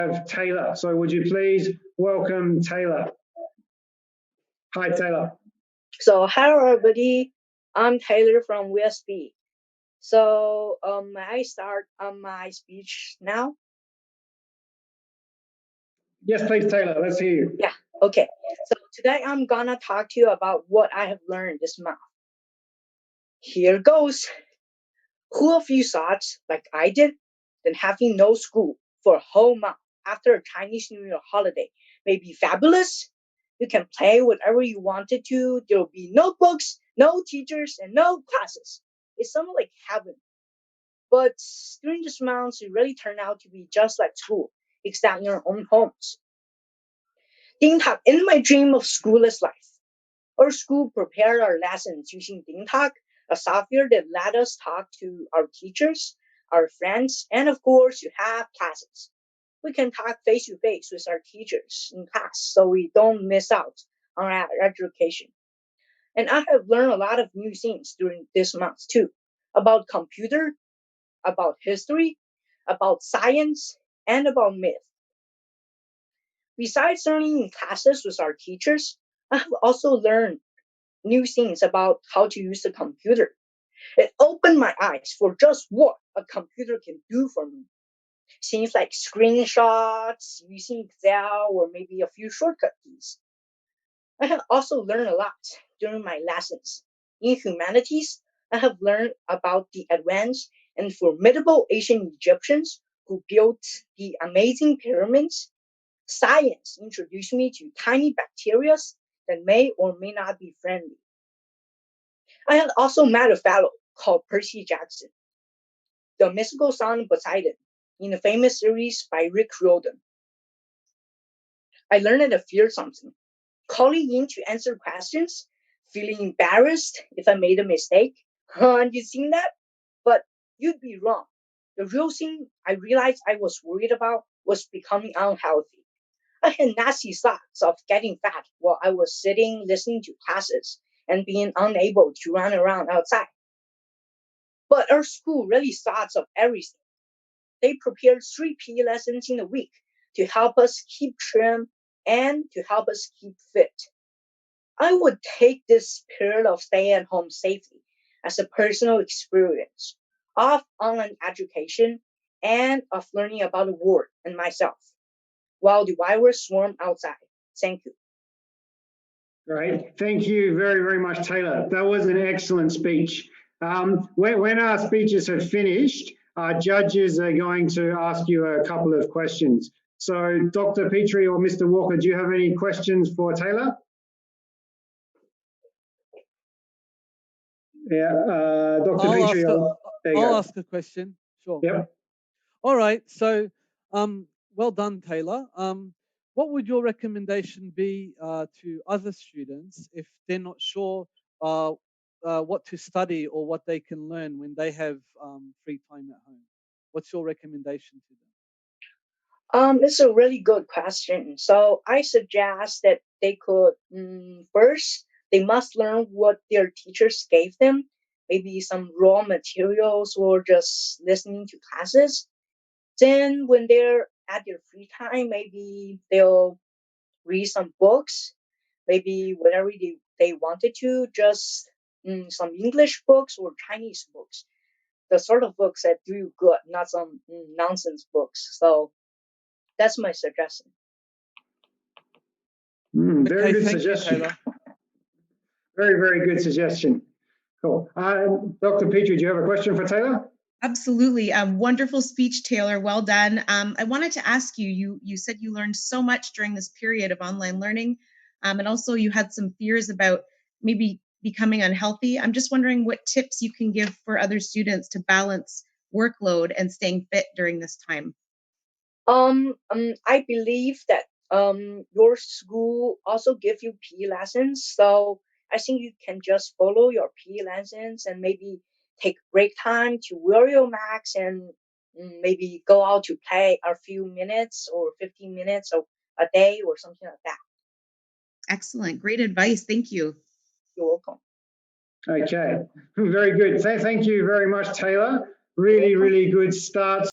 have Taylor. So would you please welcome Taylor? Hi, Taylor. So hello everybody, I'm Taylor from WSB. So I start my speech now. Yes, please, Taylor. Let's hear you. Yeah, okay. So today I'm gonna talk to you about what I have learned this month. Here goes. Who of you thought, like I did, that having no school for a whole month after a Chinese New Year holiday may be fabulous? You can play whatever you wanted to. There will be no books, no teachers, and no classes. It's something like heaven. But during this month, it really turned out to be just like school, except in our own homes. DingTalk in my dream of schoolless life. Our school prepared our lessons using DingTalk, a software that let us talk to our teachers, our friends, and of course, to have classes. We can talk face to face with our teachers in class so we don't miss out on our education. And I have learned a lot of new things during this month too, about computer, about history, about science, and about myth. Besides learning in classes with our teachers, I have also learned new things about how to use the computer. It opened my eyes for just what a computer can do for me. Things like screenshots, using Excel, or maybe a few shortcut keys. I have also learned a lot during my lessons. In humanities, I have learned about the advanced and formidable ancient Egyptians who built the amazing pyramids. Science introduced me to tiny bacteria that may or may not be friendly. I had also met a fellow called Percy Jackson, the mystical son Poseidon, in the famous series by Rick Riordan. I learned to fear something, calling in to answer questions, feeling embarrassed if I made a mistake. You seen that? But you'd be wrong. The real thing I realized I was worried about was becoming unhealthy. I had nasty thoughts of getting fat while I was sitting listening to classes and being unable to run around outside. But our school really thought of everything. They prepared 3 PE lessons in a week to help us keep trim and to help us keep fit. I would take this period of staying at home safely as a personal experience of online education and of learning about the world and myself while the virus swarmed outside. Thank you. Great. Thank you very, very much, Taylor. That was an excellent speech. When our speeches have finished, our judges are going to ask you a couple of questions. So, Dr. Petrie or Mr. Walker, do you have any questions for Taylor? Yeah, Dr. Petrie. I'll ask a question. Sure. Yep. All right. So, well done, Taylor. What would your recommendation be to other students if they're not sure what to study or what they can learn when they have free time at home? What's your recommendation to them? It's a really good question. So I suggest that they could first they must learn what their teachers gave them, maybe some raw materials or just listening to classes. Then when they're at their free time, maybe they'll read some books, maybe whatever they wanted to, just some English books or Chinese books. The sort of books that do you good, not some nonsense books. So that's my suggestion. Very good thank suggestion. you, Taylor. Very, very good suggestion. Cool. Dr. Petrie, do you have a question for Taylor? Absolutely. A wonderful speech, Taylor. Well done. I wanted to ask you, you said you learned so much during this period of online learning, and also you had some fears about maybe becoming unhealthy. I'm just wondering what tips you can give for other students to balance workload and staying fit during this time. I believe that your school also give you PE lessons, so I think you can just follow your PE lessons and maybe take break time to wear your mask and maybe go out to play a few minutes or 15 minutes a day or something like that. Excellent. Great advice. Thank you. You're welcome. Okay, very good. Thank you very much, Taylor. Really, really good start.